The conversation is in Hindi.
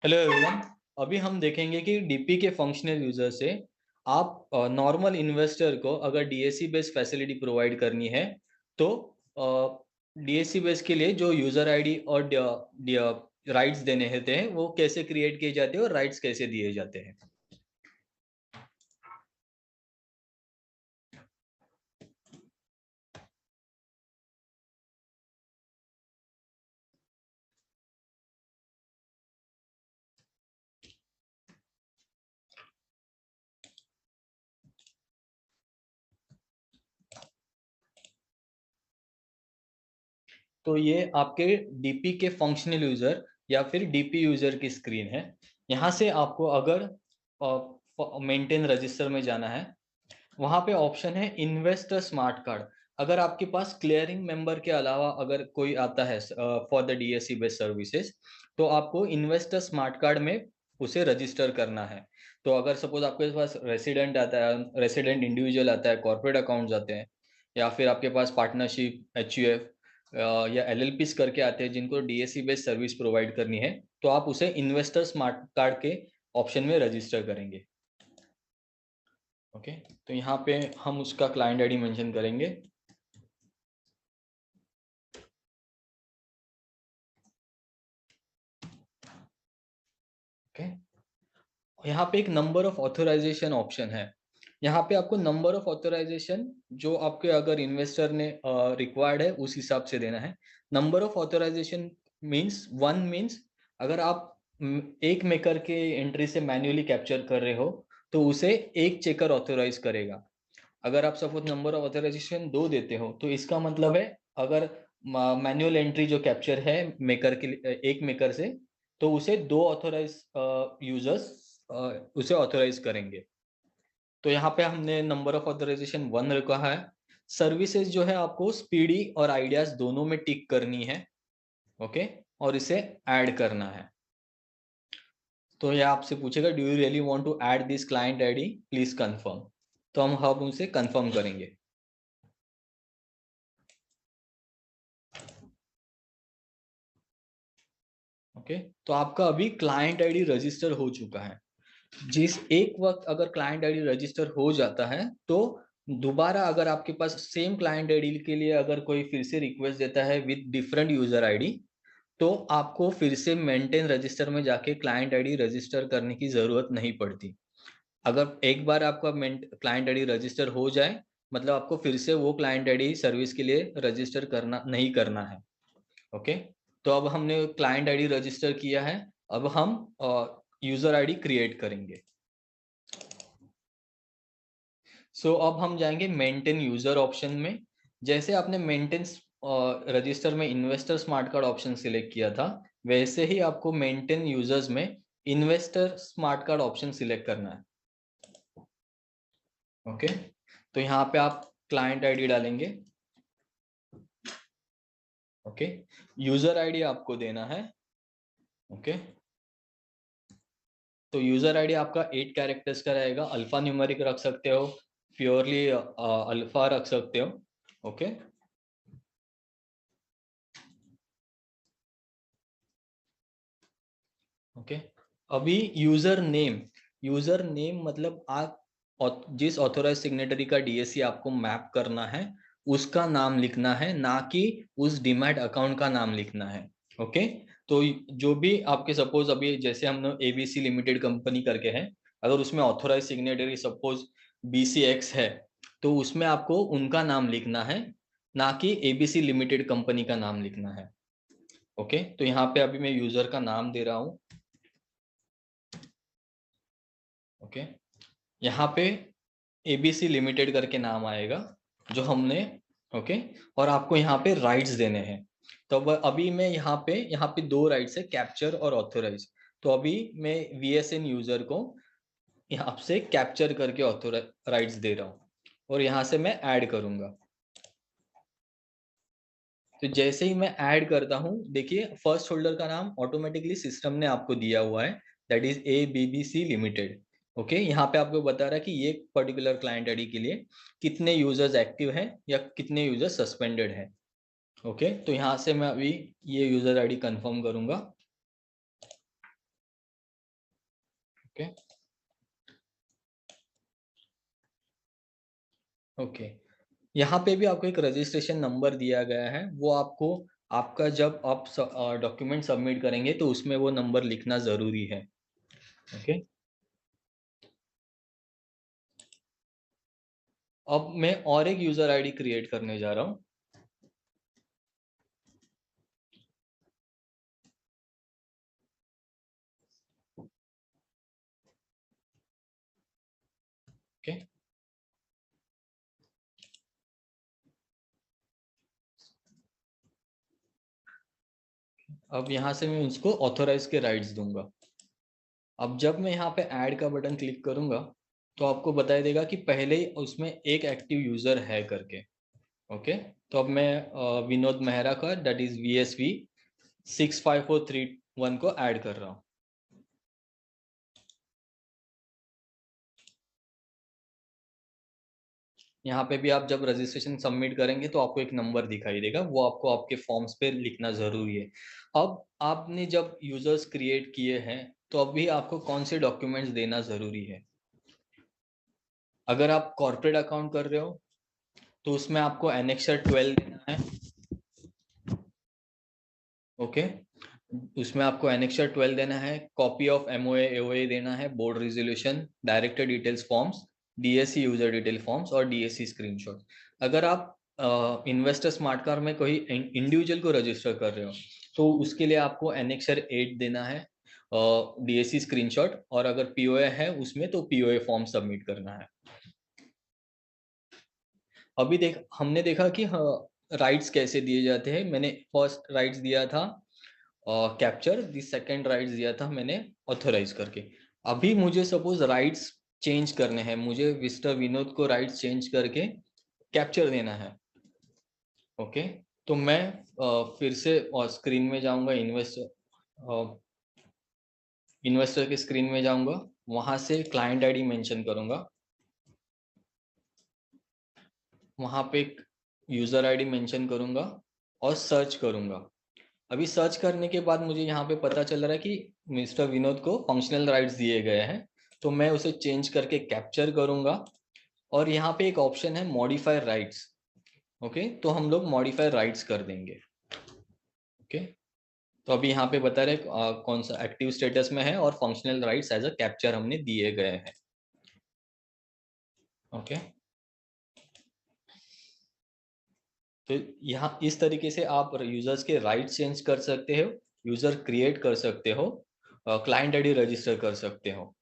Hello everyone. अभी हम देखेंगे कि डीपी के फंक्शनल यूजर से आप नॉर्मल इन्वेस्टर को अगर डीएसी बेस्ड फैसिलिटी प्रोवाइड करनी है तो डीएसी बेस के लिए जो यूजर आईडी और राइट्स देने होते हैं वो कैसे क्रिएट किए जाते हैं और राइट्स कैसे दिए जाते हैं। तो ये आपके डीपी के फंक्शनल यूजर या फिर डीपी यूजर की स्क्रीन है। यहाँ से आपको अगर मेंटेन रजिस्टर में जाना है, वहां पे ऑप्शन है इन्वेस्टर स्मार्ट कार्ड। अगर आपके पास क्लियरिंग मेंबर के अलावा अगर कोई आता है for the DSC based services, तो आपको इन्वेस्टर स्मार्ट कार्ड में उसे रजिस्टर करना है। तो अगर सपोज आपके पास रेसिडेंट आता है, रेसिडेंट इंडिविजुअल आता है, कॉर्पोरेट अकाउंट्स आते हैं, या फिर आपके पास पार्टनरशिप एचयूएफ या एलएलपीस करके आते हैं जिनको डीएससी बेस्ड सर्विस प्रोवाइड करनी है, तो आप उसे इन्वेस्टर स्मार्ट कार्ड के ऑप्शन में रजिस्टर करेंगे। ओके, तो यहाँ पे हम उसका क्लाइंट आईडी मेंशन करेंगे। ओके, यहाँ पे एक नंबर ऑफ ऑथराइजेशन ऑप्शन है। यहाँ पे आपको नंबर ऑफ ऑथराइजेशन जो आपके अगर इन्वेस्टर ने रिक्वायर्ड है उस हिसाब से देना है। Number of authorization means one means अगर आप एक मेकर के एंट्री से मैन्युअली कैप्चर कर रहे हो तो उसे एक चेकर ऑथोराइज करेगा। अगर आप सपोज नंबर ऑफ ऑथराइजेशन दो देते हो तो इसका मतलब है अगर मैनुअल एंट्री जो कैप्चर है मेकर के लिए एक मेकर से, तो उसे दो ऑथोराइज यूजर्स उसे ऑथोराइज करेंगे। तो यहाँ पे हमने नंबर ऑफ ऑथराइजेशन वन रखा है। सर्विसेज जो है आपको स्पीडी और आइडियाज दोनों में टिक करनी है। ओके, और इसे ऐड करना है। तो यह आपसे पूछेगा do you really want to add this client ID, please confirm. तो हम उसे कंफर्म करेंगे। ओके, तो आपका अभी क्लाइंट आईडी रजिस्टर हो चुका है। जिस एक वक्त अगर क्लाइंट आईडी रजिस्टर हो जाता है तो दोबारा अगर आपके पास सेम क्लाइंट आईडी के लिए अगर कोई फिर से रिक्वेस्ट देता है विद डिफरेंट यूजर आईडी, तो आपको फिर से मेंटेन रजिस्टर में जाके क्लाइंट आईडी रजिस्टर करने की जरूरत नहीं पड़ती। अगर एक बार आपका क्लाइंट आईडी रजिस्टर हो जाए, मतलब आपको फिर से वो क्लाइंट आईडी सर्विस के लिए रजिस्टर करना नहीं करना है। ओके, तो अब हमने क्लाइंट आईडी रजिस्टर किया है। अब हम यूजर आईडी क्रिएट करेंगे। सो अब हम जाएंगे मेंटेन यूजर ऑप्शन में। जैसे आपने मेंटेन रजिस्टर में investor smart card option select किया था, वैसे ही आपको मेंटेन यूजर्स में investor smart card option select करना है। ओके, तो यहाँ पे आप क्लाइंट आईडी डालेंगे। ओके, यूजर आईडी आपको देना है। ओके, तो यूजर आईडी आपका 8 कैरेक्टर्स का रहेगा। अल्फा न्यूमेरिक रख सकते हो, प्योरली अल्फा रख सकते हो। ओके, ओके, अभी यूजर नेम मतलब आप जिस ऑथोराइज सिग्नेटरी का डीएससी आपको मैप करना है उसका नाम लिखना है, ना कि उस डीमैट अकाउंट का नाम लिखना है। ओके, तो जो भी आपके सपोज अभी जैसे हमने एबीसी लिमिटेड कंपनी करके है, अगर उसमें ऑथोराइज सिग्नेटरी सपोज बीसीएक्स है, तो उसमें आपको उनका नाम लिखना है, ना कि एबीसी लिमिटेड कंपनी का नाम लिखना है। ओके, तो यहाँ पे अभी मैं यूजर का नाम दे रहा हूँ। ओके, यहाँ पे एबीसी लिमिटेड करके नाम आएगा जो हमने। ओके, और आपको यहाँ पे राइट्स देने हैं। तो अब अभी मैं यहाँ पे दो राइट्स है, कैप्चर और ऑथोराइज। तो अभी मैं वीएसएन यूजर को यहाँ से कैप्चर करके ऑथोराइज राइट्स दे रहा हूँ और यहाँ से मैं ऐड करूंगा। तो जैसे ही मैं ऐड करता हूँ, देखिए फर्स्ट होल्डर का नाम ऑटोमेटिकली सिस्टम ने आपको दिया हुआ है, that is A B B C limited. Okay, यहाँ पे आपको बता रहा है कि ये पर्टिकुलर क्लाइंट आईडी के लिए कितने यूजर्स एक्टिव हैं या कितने यूजर्स सस्पेंडेड हैं। ओके, तो यहाँ से मैं अभी ये यूजर आईडी कंफर्म करूंगा। Okay okay. यहाँ पे भी आपको एक रजिस्ट्रेशन नंबर दिया गया है, वो आपको आपका जब आप डॉक्यूमेंट सबमिट करेंगे तो उसमें वो नंबर लिखना ज़रूरी है। ओके। अब मैं और एक यूज़र आईडी क्रिएट करने जा रहा हूँ। ओके। अब यहाँ से मैं उसको ऑथोराइज के राइट्स दूंगा। अब जब मैं यहाँ पे ऐड का बटन क्लिक करूंगा तो आपको बताई देगा कि पहले ही उसमें एक एक्टिव यूज़र है करके। ओके। तो अब मैं विनोद मेहरा का दैट इज़ VSV 65431 को ऐड कर रहा हूँ। यहाँ पे भी आप जब रजिस्ट्रेशन सबमिट करेंगे तो आपको एक नंबर दिखाई देगा, वो आपको आपके फॉर्म्स पे लिखना ज़रूरी है। अब आपने जब यूज़र्स क्रिएट किए हैं तो अभी आपको कौन से डॉक्यूमेंट्स देना ज़रूरी है। अगर आप कॉर्पोरेट अकाउंट कर रहे हो तो उसमें आपको एनेक्सर 12 देना है। ओके। उसमें आपको एनेक्सर 12 देना है, कॉपी ऑफ MOA AOA देना है, board resolution, director details forms, DSC user detail forms और DSC स्क्रीनशॉट। अगर आप इन्वेस्टर स्मार्ट कार्ड में कोई इंडिविजुअल को रजिस्टर कर रहे हो तो उसके लिए आपको एनेक्सर 8 देना है, DSC स्क्रीनशॉट, और अगर POA है उसमें तो POA फॉर्म सबमिट करना है। अभी हमने देखा कि राइट्स कैसे दिए जाते हैं। मैंने फर्स्ट राइट्स दिया था कैप्चर, दी सेकंड राइट्स दिया था मैंने ऑथोराइज करके। अभी मुझे सपोज राइट्स चेंज करने हैं, मुझे मिस्टर विनोद को राइट्स चेंज करके कैप्चर देना है। ओके। तो मैं फिर से स्क्रीन में जाऊंगा, इन्वेस्टर के स्क्रीन में जाऊंगा, वहां से क्लाइंट आईडी मेंशन करूंगा, वहां पे एक यूजर आईडी मेंशन करूंगा और सर्च करूंगा। अभी सर्च करने के बाद मुझे यहाँ पे पता चल रहा है कि मिस्टर विनोद को फंक्शनल राइट्स दिए गए हैं, तो मैं उसे चेंज करके कैप्चर करूंगा। और यहाँ पे एक ऑप्शन है मॉडिफाई राइट्स। ओके, तो हम लोग मॉडिफाई राइट्स कर देंगे। ओके। तो अभी यहाँ पे बता रहे कौन सा एक्टिव स्टेटस में है और functional rights as a capture हमने दिए गए हैं। ओके। तो यहाँ इस तरीके से आप यूजर्स के राइट्स चेंज कर सकते हो, यूजर क्रिएट कर सकते हो, क्लाइंट आईडी रजिस्टर कर सकते हो।